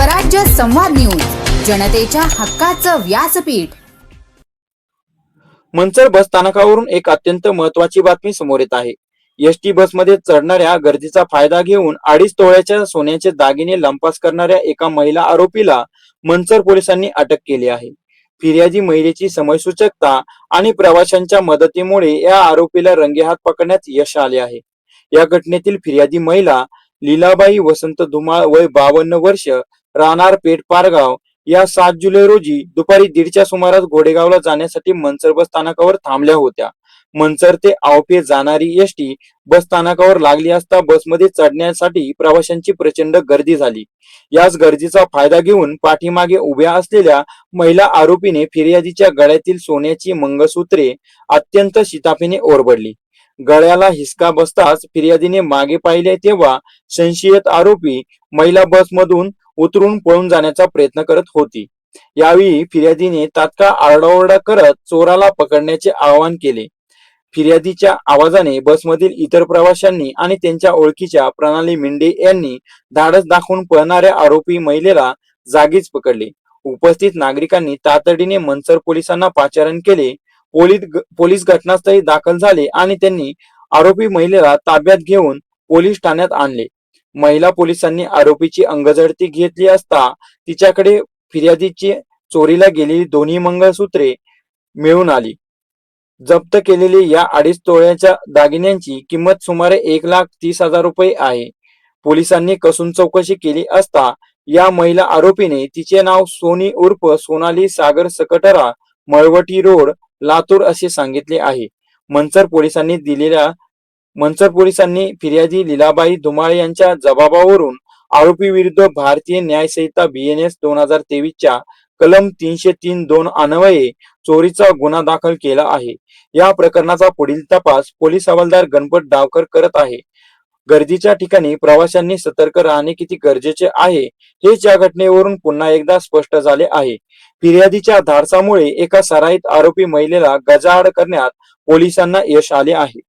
स्वराज्य संवाद न्यूज, जनतेच्या हक्काचं व्यासपीठ। मंचर बस स्थानकावरून एक अत्यंत महत्त्वाची बातमी समोर येत आहे। एसटी बसमध्ये चढणाऱ्या गर्दीचा फायदा घेऊन 2.5 तोळ्याच्या सोन्याचे दागिने लंपास करणाऱ्या एका महिला आरोपीला मंचर पोलिसांनी अटक केली आहे। फिर्यादी महिलेची समयसूचकता आणि प्रवाशांच्या मदतीमुळे या आरोपीला रंगेहात पकडण्यात यश आले आहे। या घटनेतील फिर्यादी महिला लीलाबाई वसंत धुमाळ, वय 52 वर्ष, राहणार पेठ पारगाव, या 7 जुलै रोजी दुपारी 1:30च्या सुमारास घोडेगावला जाण्यासाठी मंचर बस स्थानकावर थांबल्या होत्या। मंचर ते आवपे जाणारी एसटी बस स्थानकावर लागली असता बसमध्ये चढण्यासाठी प्रवाशांची प्रचंड गर्दी झाली। याच गर्दीचा फायदा घेऊन पाठीमागे उभ्या असलेल्या महिला आरोपीने फिर्यादीच्या गळ्यातील सोन्याची मंगळसूत्रे अत्यंत शिताफीने ओरबडली। गळ्याला हिसका बसताच फिर्यादीने मागे पाहिले तेव्हा संशयित आरोपी महिला बसमधून उतरून पळून जाण्याचा प्रयत्न करत होती। यावेळी फिर्यादीने तात्काळ आरडाओरडा करत चोराला पकडण्याचे आवाहन केले। फिर्यादीच्या आवाजाने बसमधील इतर प्रवाशांनी आणि त्यांच्या ओळखीच्या प्रणाली मिंडे यांनी धाडस दाखवून पळणाऱ्या आरोपी महिलेला जागीच पकडले। उपस्थित नागरिकांनी तातडीने मंचर पोलिसांना पाचारण केले। पोलीस घटनास्थळी दाखल झाले आणि त्यांनी आरोपी महिलेला ताब्यात घेऊन पोलीस ठाण्यात आणले। महिला पोलिसांनी आरोपीची अंगझडती घेतली असता तिच्याकडे फिर्यादीची चोरीला गेलेली दोन्ही मंगळसूत्रे मिळून आली। जप्त केलेली या 2.5 तोळ्याच्या दागिन्यांची किंमत सुमारे 1,30,000 रुपये आहे। पोलिसांनी कसून चौकशी केली असता या महिला आरोपीने तिचे नाव सोनी उर्फ सोनाली सागर सकटरा, मळवटी रोड, लातूर असे सांगितले आहे। मंचर पोलिसांनी फिर्यादी लीलाबाई धुमाळे यांच्या जबाबावरून आरोपी विरुद्ध भारतीय न्याय संहिता BNS 2023 च्या कलम 303(2) अन्वये चोरीचा गुन्हा दाखल केला आहे। या प्रकरणाचा पुढील तपास पोलीस हवालदार गणपत डावकर करत आहे। गर्दीच्या ठिकाणी प्रवाशांनी सतर्क राहणे किती गरजेचे आहे हेच या घटनेवरून पुन्हा एकदा स्पष्ट झाले आहे। फिर्यादीच्या धाडसामुळे एका सराईत आरोपी महिलेला गजाआड करण्यात पोलिसांना यश आले आहे।